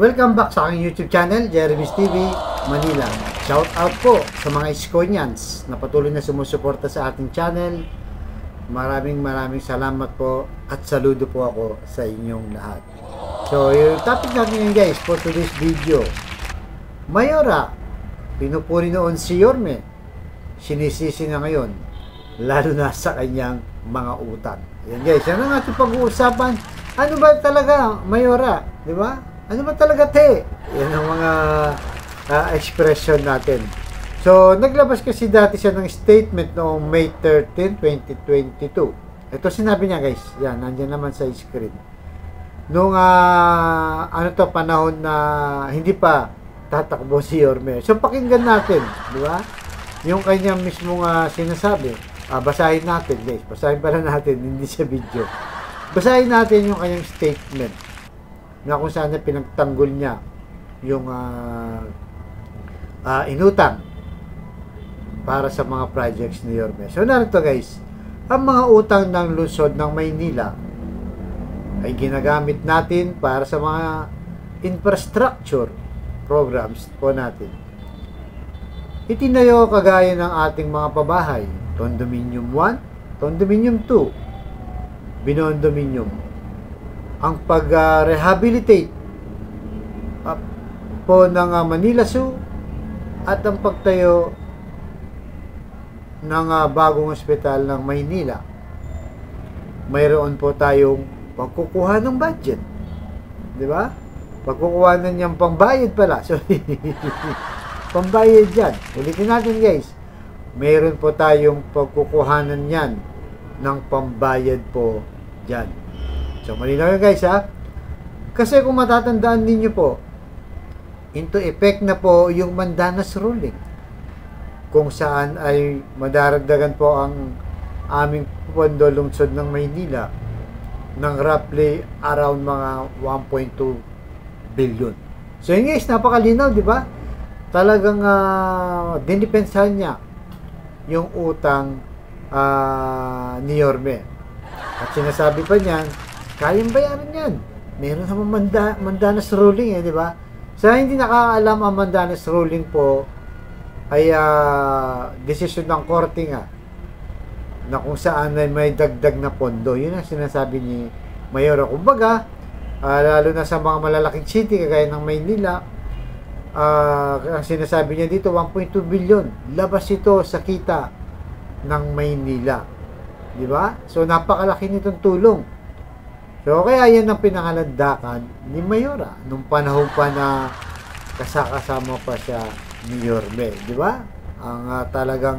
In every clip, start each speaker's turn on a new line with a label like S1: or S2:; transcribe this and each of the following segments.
S1: Welcome back sa aking YouTube channel, Jeremy's TV, Manila. Shout out po sa mga Iskonians na patuloy na sumusuporta sa ating channel. Maraming salamat po at saludo po ako sa inyong lahat. So, yung topic natin ngayon guys for today's video. Mayora, pinupuri noon si Yorme, sinisisi na ngayon, lalo na sa kanyang mga utang. Yan guys, yan ang ating pag-uusapan. Ano ba talaga, Mayora? Di ba? Ano ba talaga, te? Yan ang mga expression natin. So, naglabas kasi dati siya ng statement noong May 13, 2022. Ito sinabi niya guys. Yan, nandiyan naman sa screen. Noong panahon na hindi pa tatakbo si Yorme. So, pakinggan natin. Di ba? Yung kanyang mismong sinasabi. Basahin natin guys. Basahin pala natin, hindi sa video. Basahin natin yung kanyang statement na kung saan na pinagtanggol niya yung inutang para sa mga projects ni Yorme. So narito guys, ang mga utang ng lungsod ng Maynila ay ginagamit natin para sa mga infrastructure programs po natin. Itinayo kagaya ng ating mga pabahay, Condominium 1, Condominium 2, Binondominium. Ang pag-rehabilitate po ng Manila Zoo at ang pagtayo ng bagong ospital ng Maynila. Mayroon po tayong pagkukuha ng budget. Di ba? Pagkukuha na niyang pambayad pala. So, pambayad dyan. Ulitin natin guys. Mayroon po tayong pagkukuhanan yan ng pambayad po dyan. So, malinaw yun guys ha. Kasi kung matatandaan ninyo po, into effect na po yung Mandanas Ruling. Kung saan ay madaragdagan po ang aming pondo lungsod ng Maynila ng roughly around mga 1.2 billion. So yun guys, napakalinaw, di ba? Talagang dinipensahan niya yung utang ni Yorme. At sinasabi pa niyan, kayang bayaran yan. Meron sa Mandanas Ruling di ba? Sa hindi nakakaalam, ang Mandanas Ruling po ay desisyon ng korte nga na kung saan ay may dagdag na pondo. Yun ang sinasabi ni Mayora. Kumbaga, lalo na sa mga malalaking city kagaya ng Maynila, ang sinasabi niya dito 1.2 billion. Labas ito sa kita ng Maynila. Di ba? So, napakalaki nitong tulong. So, kaya yan ang pinangalandakan ni Mayora nung panahon pa na kasama pa siya ni Yorme. Di ba? Ang talagang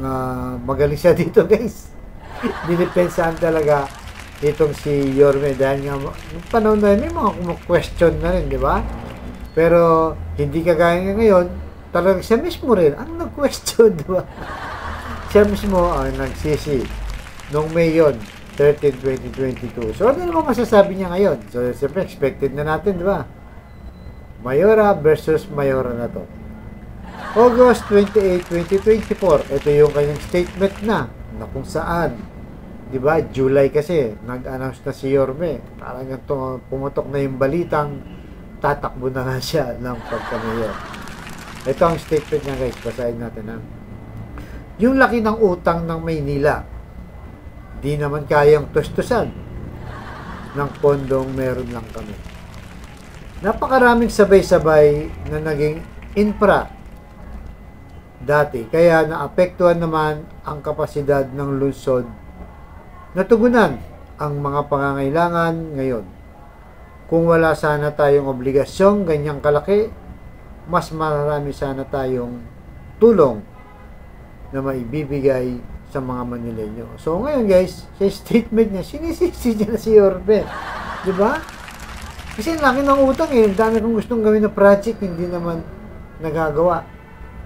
S1: magaling siya dito, guys. Dinipensahan talaga itong si Yorme dahil nga nung panahon na yun, may mga question na rin, di ba? Pero, hindi kagaya nga ngayon, talagang siya mismo rin ang nag-question, di ba? Siya mismo ang nagsisi nung May yun, 13, 2022. So, ano naman masasabi niya ngayon? So, siyempre, expected na natin, di ba? Mayora versus Mayora na to. August 28, 2024. Ito yung kanyang statement na kung saan, di ba, July kasi, nag-announce na si Yorme. Parang pumutok na yung balitang tatakbo na nga siya ng pagka-mayor. Ito ang statement niya guys. Basahin natin ha. Yung laki ng utang ng Maynila, di naman kayang tustusan ng pondong meron lang kami. Napakaraming sabay-sabay na naging infra dati, kaya naapektuhan naman ang kapasidad ng lungsod na tugunan ang mga pangangailangan ngayon. Kung wala sana tayong obligasyong ganyang kalaki, mas marami sana tayong tulong na maibibigay sa mga Manileño. So ngayon guys, sa statement niya, sinisisi niya na si Yorme. Di ba? Kasi laki ng utang Ang dami kong gustong gawin na project, hindi naman nagagawa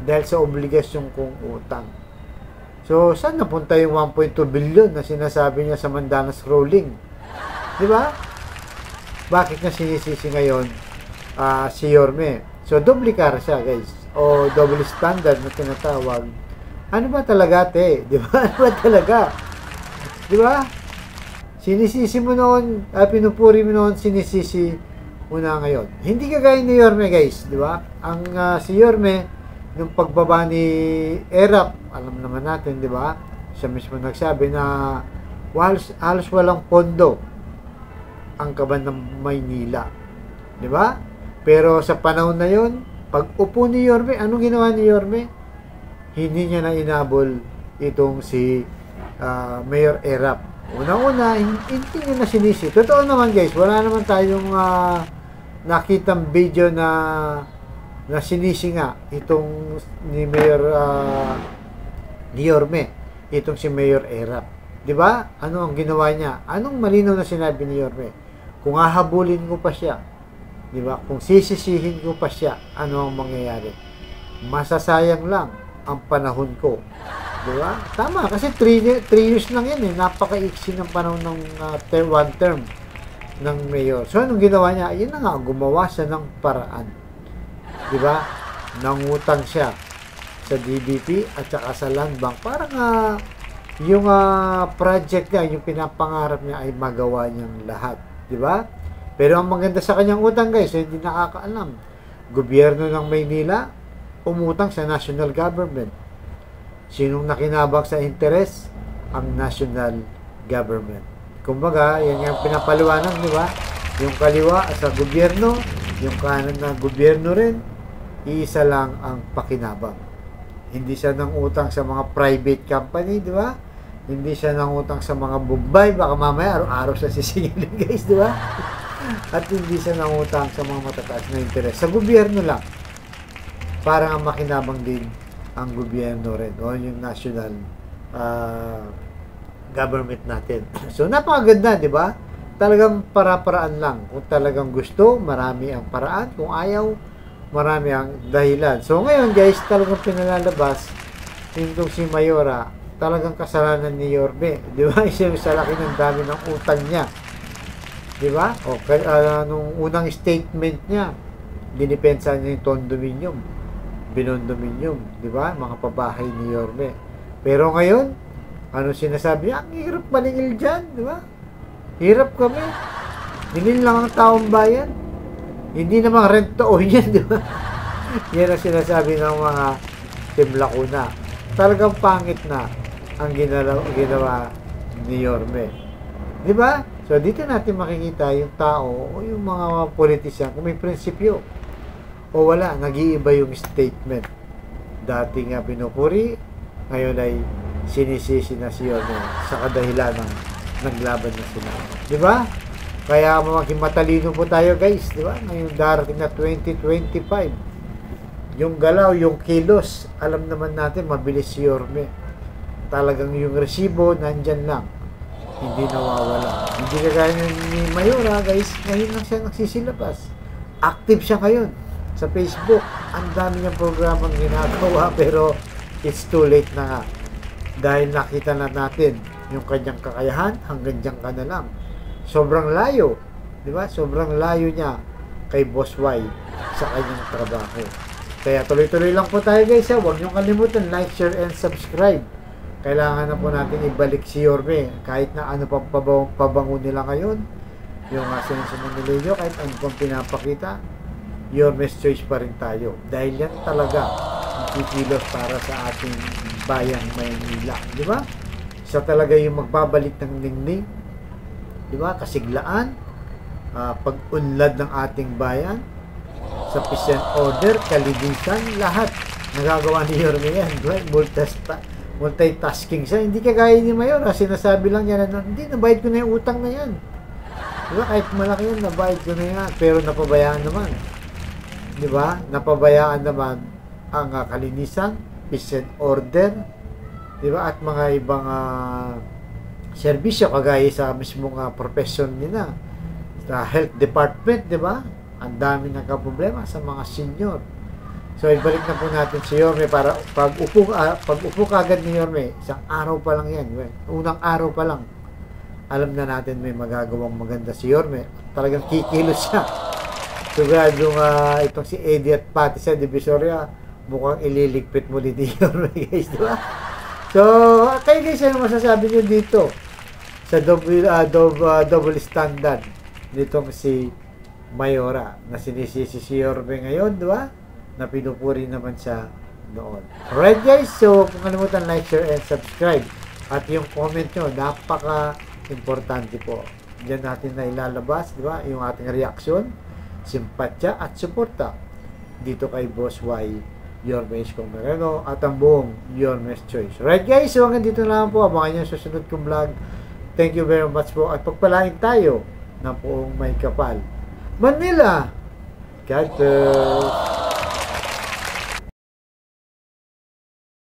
S1: dahil sa obligasyon kong utang. So, saan napunta yung 1.2 billion na sinasabi niya sa Mandanas Ruling? Di ba? Bakit na sinisisi ngayon si Yorme? So, double cara siya guys. O double standard na tinatawag. Ano ba talaga, te? Di ba? Ano ba talaga? Di ba? Sinisisi mo noon, pinupuri mo noon, sinisisi una ngayon. Hindi kagaya ni Yorme, guys, di ba? Ang si Yorme, nung pagbaba ni Erap, alam naman natin, di ba? Siya mismo nagsabi na halos walang pondo ang kaban ng Maynila. Di ba? Pero sa panahon na yon, pag upo ni Yorme, anong ginawa ni Yorme? Hindi niya na inabol itong si Mayor Erap. Una-una, hindi niya na sinisi. Totoo naman, guys, wala naman tayong nakitang video na sinisi nga itong ni Mayor ni Yorme, itong si Mayor Erap. 'Di ba? Ano ang ginawa niya? Anong malinaw na sinabi ni Yorme? Kung hahabulin ko pa siya, 'di ba? Kung sisisihin ko pa siya, ano ang mangyayari? Masasayang lang ang panahon ko. 'Di ba? Tama, kasi 3 years lang 'yan eh. Napakaiksi ng panahon ng one term ng mayor. So, anong ginawa niya? Yun na nga, gumawa siya ng paraan. Diba? Nangutang siya sa DBP at saka sa Land Bank para nga yung project niya, yung pinapangarap niya ay magawa niyang lahat. Diba? Pero ang maganda sa kanyang utang, guys, hindi nakakaalam. Gobyerno ng Maynila, umutang sa national government. Sinong nakinabang sa interes? Ang national government. Kumbaga, yan yung pinapaliwanag, di ba? Yung kaliwa sa gobyerno, yung kanan na gobyerno rin, iisa lang ang pakinabang. Hindi siya nang utang sa mga private company, di ba? Hindi siya nang utang sa mga Bombay, baka mamaya araw-araw siya sisingilin, guys, di ba? At hindi siya nang utang sa mga matataas na interes. Sa gobyerno lang, para nga makinabang din ang gobyerno rin, o yung national government natin. So, napakaganda, di ba? Talagang para-paraan lang. Kung talagang gusto, marami ang paraan. Kung ayaw, marami ang dahilan. So, ngayon, guys, talagang pinalalabas yung si Mayora, talagang kasalanan ni Yorme. Di ba? Isa sa laki ng dami ng utang niya. Di ba? O, nung unang statement niya, dinipensa niya yung condominium, binondominium, di ba? Mga pabahay ni Yorme. Pero ngayon, ano sinasabi niya? Ang hirap maningil dyan, di ba? Hirap kami. Nilin lang ang taong bayan. Hindi namang rent to own yan, di ba? Yan ang sinasabi ng mga Team Lacuna. Talagang pangit na ang ginawa ni Yorme. Di ba? So, dito natin makikita yung tao o yung mga politician kung may prinsipyo o wala, nag-iiba yung statement. Dati nga pinupuri, ngayon ay sinisisi na si Yorme sa kadahilan ng naglaban na sila. Di ba? Kaya maging matalino po tayo, guys. Di ba? Ngayong darating na 2025. Yung galaw, yung kilos, alam naman natin, mabilis si Yorme. Talagang yung resibo, nandyan lang. Hindi nawawala. Hindi kagaya ni Mayora, guys. Ngayon lang siya nagsisilabas. Active siya ngayon sa Facebook. Ang dami niyang programang ginagawa, pero it's too late na nga. Dahil nakita na natin yung kanyang kakayahan, hanggang dyan ka na lang. Sobrang layo. Di ba? Sobrang layo niya kay Boss Y sa kanyang trabaho. Kaya tuloy-tuloy lang po tayo, guys. Huwag niyong kalimutan, like, share, and subscribe. Kailangan na po natin ibalik si Yorme. Kahit na ano pang pabango nila ngayon, yung Senso Manilio, kahit ano pang pinapakita, Yorme's choice pa rin tayo. Dahil yan talaga ang kikilos para sa ating bayang Maynila. Di ba? Siya talaga yung magbabalik ng ningning. Di ba? Kasiglaan, pag-unlad ng ating bayan, sa peace and order, kalinisan, lahat. Nagagawa ni Yorme yan. Right? Multitasking siya. Hindi kagaya ni Mayor. Sinasabi lang niya na, hindi, nabayad ko na yung utang na yan. Di ba? Kahit malaki yan, nabayad ko na yan. Pero napabayaan naman. Di ba? Napabayaan naman ang kalinisan, peace and order, di ba? At mga ibang serbisyo kagaya sa mismong profession nila. Sa health department, di ba? Ang dami ng problema sa mga senior. So, ibalik na po natin si Yorme para pag upo kagad ni Yorme, isang araw pa lang yan. Unang araw pa lang, alam na natin may magagawang maganda si Yorme. Talagang kikilos siya. Siguradong itong si Eddie at Pati sa Divisoria, mukhang ililigpit muli ni Yorme, guys, di ba? So, kayo guys, ano masasabi nyo dito sa double standard nitong si Mayora na sinisisi si Yorme ngayon, di ba? Na pinupuri naman siya noon. Alright guys, so kung kalimutan like, share, and subscribe. At yung comment nyo, napaka-importante po. Diyan natin na ilalabas, di ba? Yung ating reaksyon, simpatya at suporta dito kay Boss Y, Yorme Isko Moreno, at ang buong Yorme's Choice. Alright guys, so hanggang dito na lang po. Abangan nyo sa susunod kong vlog. Thank you very much po. At pagpalain tayo ng buong may kapal. Manila! God bless!